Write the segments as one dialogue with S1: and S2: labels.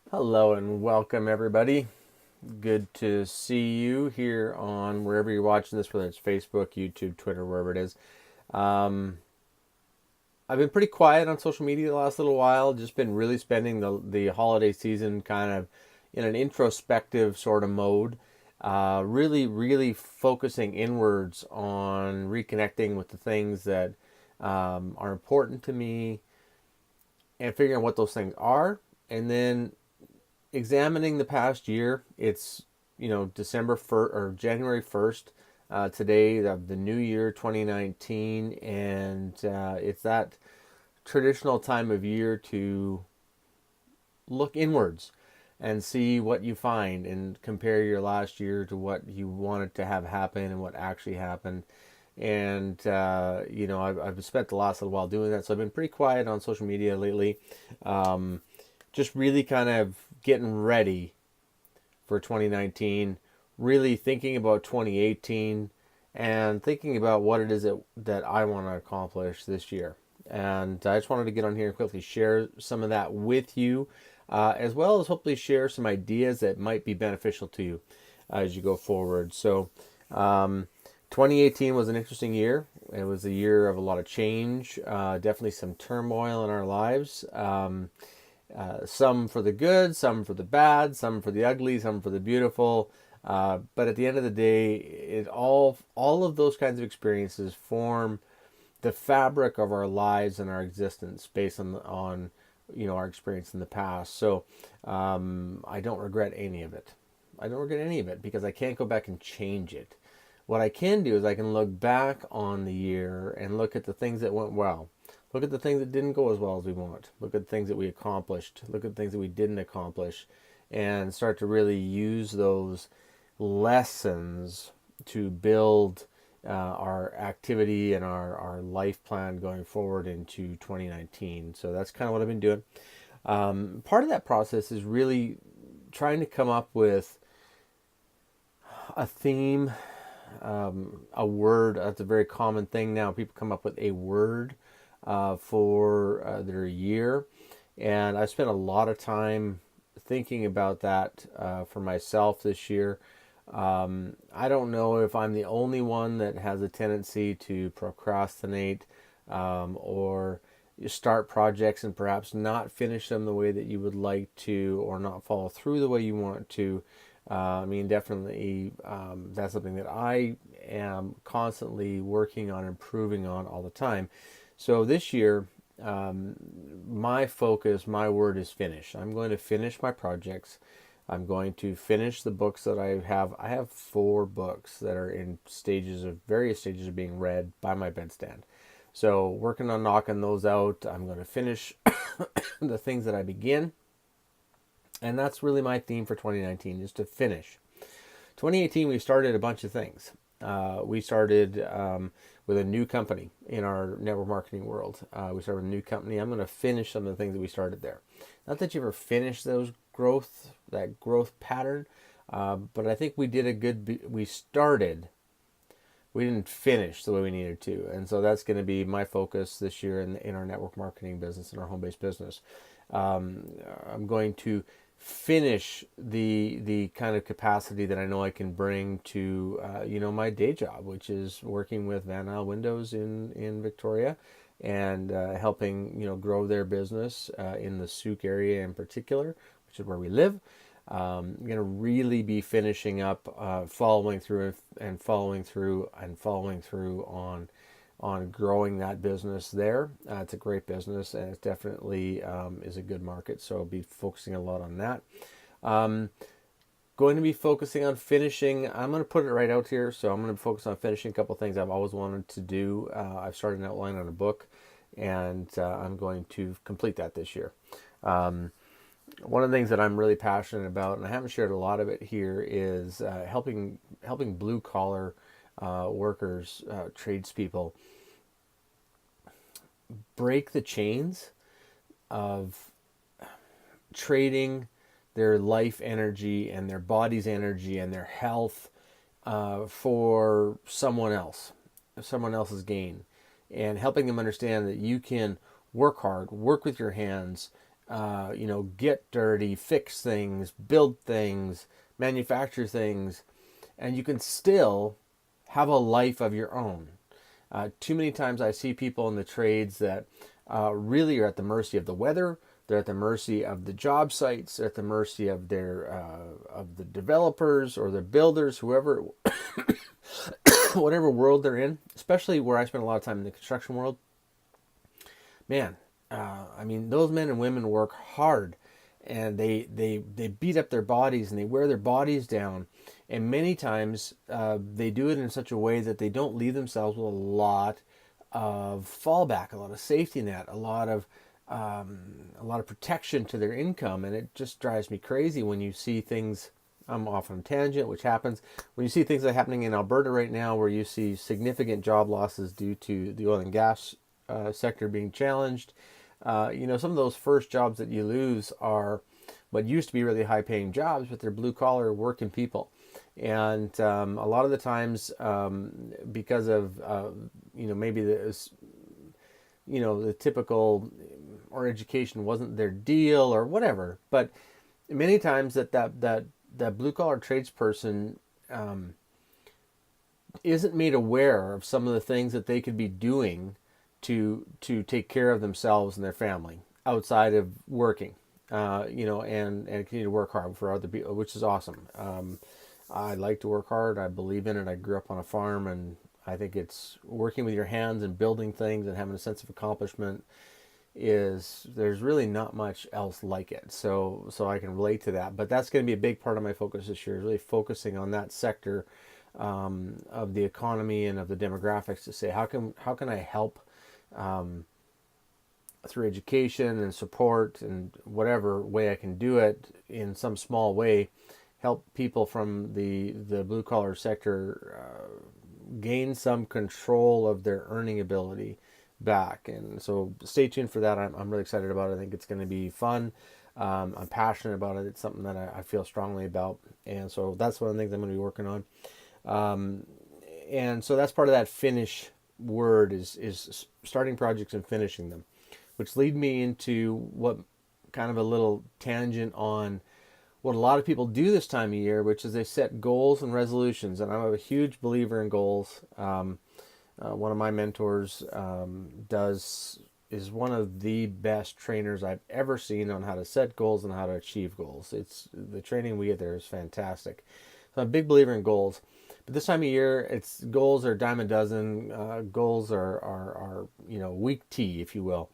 S1: Hello and welcome, everybody. Good to see you here on wherever you're watching this, whether it's Facebook, YouTube, Twitter, wherever it is. Um, I've been pretty quiet on social media the last little while. Just been really spending the holiday season kind of in an introspective sort of mode. Really focusing inwards on reconnecting with the things that are important to me and figuring out what those things are, and then examining the past year. It's December 1st or January 1st today of the new year 2019, and it's that traditional time of year to look inwards and see what you find and compare your last year to what you wanted to have happen and what actually happened. And I've spent the last little while doing that, so I've been pretty quiet on social media lately. Just really kind of getting ready for 2019, really thinking about 2018 and thinking about what it is that I want to accomplish this year. And I just wanted to get on here and quickly share some of that with you, as well as hopefully share some ideas that might be beneficial to you as you go forward. So, 2018 was an interesting year. It was a year of a lot of change, definitely some turmoil in our lives. Some for the good, some for the bad, some for the ugly, some for the beautiful. But at the end of the day, all of those kinds of experiences form the fabric of our lives and our existence based on our experience in the past. So I don't regret any of it. I don't regret any of it because I can't go back and change it. What I can do is I can look back on the year and look at the things that went well. Look at the things that didn't go as well as we want. Look at the things that we accomplished. Look at the things that we didn't accomplish. And start to really use those lessons to build our activity and our life plan going forward into 2019. So that's kind of what I've been doing. Part of that process is really trying to come up with a theme, a word. That's a very common thing now. People come up with a word for their year, and I spent a lot of time thinking about that for myself this year. I don't know if I'm the only one that has a tendency to procrastinate, or start projects and perhaps not finish them the way that you would like to, or not follow through the way you want to. I mean, definitely, that's something that I am constantly working on, improving on all the time. So this year, my focus, my word is finish. I'm going to finish my projects. I'm going to finish the books that I have. I have 4 books that are in various stages of being read by my bedstand. So working on knocking those out. I'm going to finish the things that I begin, and that's really my theme for 2019 is to finish. 2018, we started a bunch of things. We started with a new company in our network marketing world. We started with a new company. I'm going to finish some of the things that we started there. Not that you ever finish that growth pattern, but I think we did a good. We started. We didn't finish the way we needed to, and so that's going to be my focus this year in our network marketing business, in our home-based business. I'm going to finish the kind of capacity that I know I can bring to my day job, which is working with Van Isle Windows in Victoria, and helping grow their business in the Souk area in particular, which is where we live. I'm going to really be finishing up, following through and following through and following through on growing that business there. It's a great business, and it definitely is a good market. So I'll be focusing a lot on that. Going to be focusing on finishing. I'm going to put it right out here. So I'm going to focus on finishing a couple of things I've always wanted to do. I've started an outline on a book, and I'm going to complete that this year. One of the things that I'm really passionate about, and I haven't shared a lot of it here, is helping blue collar workers, tradespeople, break the chains of trading their life energy and their body's energy and their health for someone else's gain, and helping them understand that you can work hard, work with your hands, get dirty, fix things, build things, manufacture things, and you can still have a life of your own. Too many times I see people in the trades that really are at the mercy of the weather. They're at the mercy of the job sites. They're at the mercy of their of the developers or the builders, whoever, whatever world they're in. Especially where I spend a lot of time in the construction world. Man, I mean, those men and women work hard, and they beat up their bodies and they wear their bodies down, and many times they do it in such a way that they don't leave themselves with a lot of fallback, a lot of safety net, a lot of protection to their income, and it just drives me crazy when you see things. I'm off on a tangent, which happens when you see things that are happening in Alberta right now, where you see significant job losses due to the oil and gas sector being challenged. Some of those first jobs that you lose are what used to be really high-paying jobs, but they're blue-collar working people. And a lot of the times, because of maybe the typical or education wasn't their deal or whatever, but many times that blue-collar tradesperson isn't made aware of some of the things that they could be doing to take care of themselves and their family outside of working, and continue to work hard for other people, which is awesome. I like to work hard. I believe in it. I grew up on a farm, and I think it's working with your hands and building things and having a sense of accomplishment there's really not much else like it. So I can relate to that. But that's going to be a big part of my focus this year, is really focusing on that sector of the economy and of the demographics, to say how can I help through education and support and whatever way I can do it in some small way, help people from the blue collar sector gain some control of their earning ability back. And so stay tuned for that. I'm really excited about it. I think it's going to be fun. I'm passionate about it. It's something that I feel strongly about. And so that's one of the things I'm going to be working on. And so that's part of that finish word is starting projects and finishing them, which lead me into what kind of a little tangent on what a lot of people do this time of year, which is they set goals and resolutions. And I'm a huge believer in goals. One of my mentors is one of the best trainers I've ever seen on how to set goals and how to achieve goals. It's the training we get there is fantastic. So I'm a big believer in goals. But this time of year, it's goals are dime a dozen. Goals are weak tea, if you will.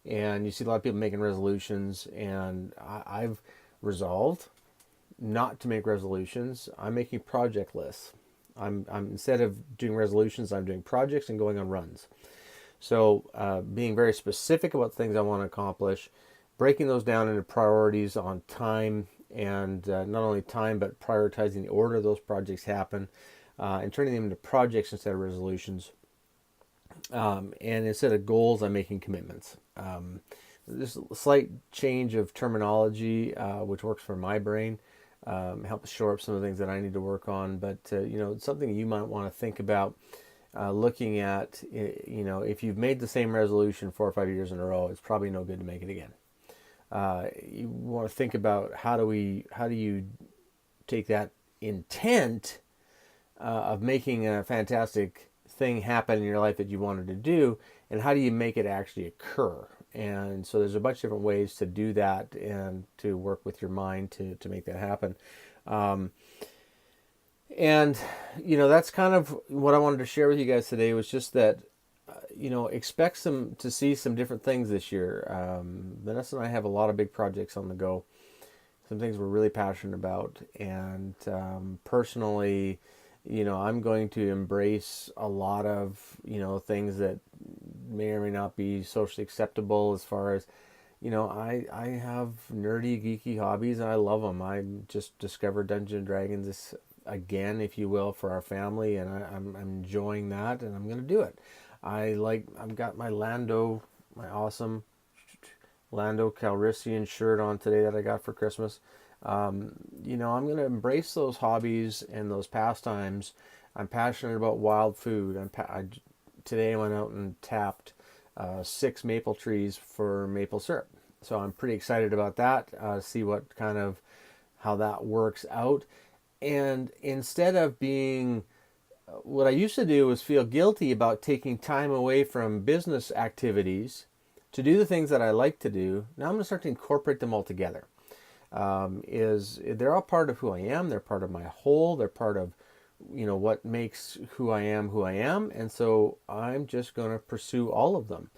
S1: And you see a lot of people making resolutions, and I've resolved not to make resolutions. I'm making project lists. I'm instead of doing resolutions, I'm doing projects and going on runs. So being very specific about things I want to accomplish, breaking those down into priorities on time, and not only time, but prioritizing the order those projects happen, and turning them into projects instead of resolutions. And instead of goals, I'm making commitments. There's a slight change of terminology, which works for my brain. Helps shore up some of the things that I need to work on. But, something you might want to think about looking at, if you've made the same resolution 4 or 5 years in a row, it's probably no good to make it again. You want to think about how do you take that intent of making a fantastic thing happen in your life that you wanted to do, and how do you make it actually occur? And so there's a bunch of different ways to do that and to work with your mind to make that happen. That's kind of what I wanted to share with you guys today, was just that, expect to see some different things this year. Vanessa and I have a lot of big projects on the go, some things we're really passionate about. And personally, I'm going to embrace a lot of, things that may or may not be socially acceptable, as far as, I have nerdy, geeky hobbies, and I love them. I just discovered Dungeons and Dragons again, if you will, for our family, and I'm enjoying that, and I'm going to do it. I've got my awesome Lando Calrissian shirt on today that I got for Christmas. I'm going to embrace those hobbies and those pastimes. I'm passionate about wild food. Today I went out and tapped 6 maple trees for maple syrup. So I'm pretty excited about that. See what kind of how that works out. And instead of being what I used to do was feel guilty about taking time away from business activities to do the things that I like to do. Now I'm going to start to incorporate them all together. Is they're all part of who I am. They're part of my whole. They're part of what makes who I am, and so I'm just going to pursue all of them.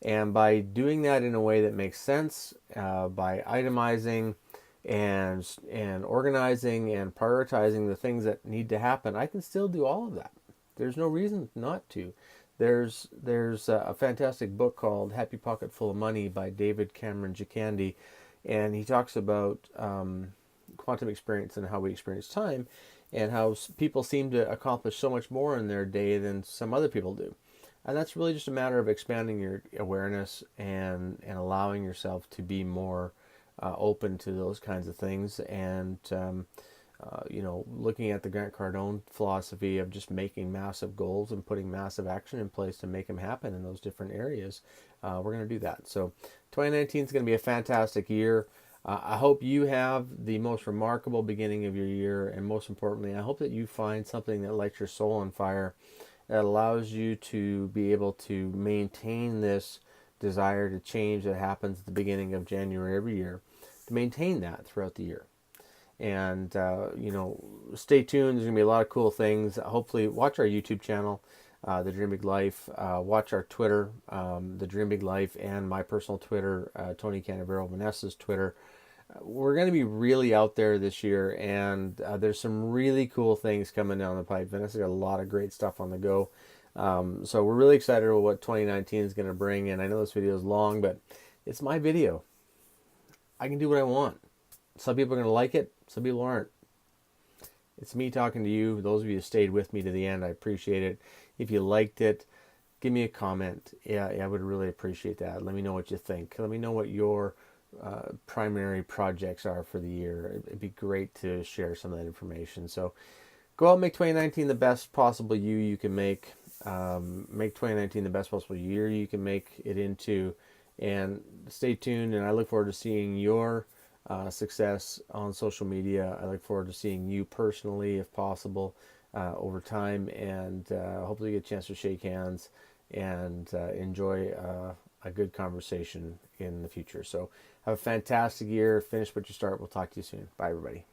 S1: And by doing that in a way that makes sense, by itemizing and organizing and prioritizing the things that need to happen, I can still do all of that. There's no reason not to. There's a fantastic book called Happy Pocket Full of Money by David Cameron Gicandi, and he talks about quantum experience and how we experience time, and how people seem to accomplish so much more in their day than some other people do. And that's really just a matter of expanding your awareness and allowing yourself to be more open to those kinds of things. And, looking at the Grant Cardone philosophy of just making massive goals and putting massive action in place to make them happen in those different areas, we're going to do that. So 2019 is going to be a fantastic year. I hope you have the most remarkable beginning of your year, and most importantly, I hope that you find something that lights your soul on fire, that allows you to be able to maintain this desire to change that happens at the beginning of January every year, to maintain that throughout the year. And, stay tuned. There's going to be a lot of cool things. Hopefully, watch our YouTube channel, The Dream Big Life. Watch our Twitter, The Dream Big Life, and my personal Twitter, Tony Canavero, Vanessa's Twitter. We're going to be really out there this year, and there's some really cool things coming down the pipe. Vanessa's got a lot of great stuff on the go. So we're really excited about what 2019 is going to bring. And I know this video is long, but it's my video. I can do what I want. Some people are going to like it. Some people aren't. It's me talking to you. Those of you who stayed with me to the end, I appreciate it. If you liked it, give me a comment. Yeah, I would really appreciate that. Let me know what you think. Let me know what your primary projects are for the year. It'd be great to share some of that information. So go out and make 2019 the best possible you can make. Make 2019 the best possible year you can make it into. And stay tuned, and I look forward to seeing your success on social media. I look forward to seeing you personally, if possible, over time, and hopefully get a chance to shake hands and enjoy a good conversation in the future. So have a fantastic year. Finish what you start. We'll talk to you soon. Bye, everybody.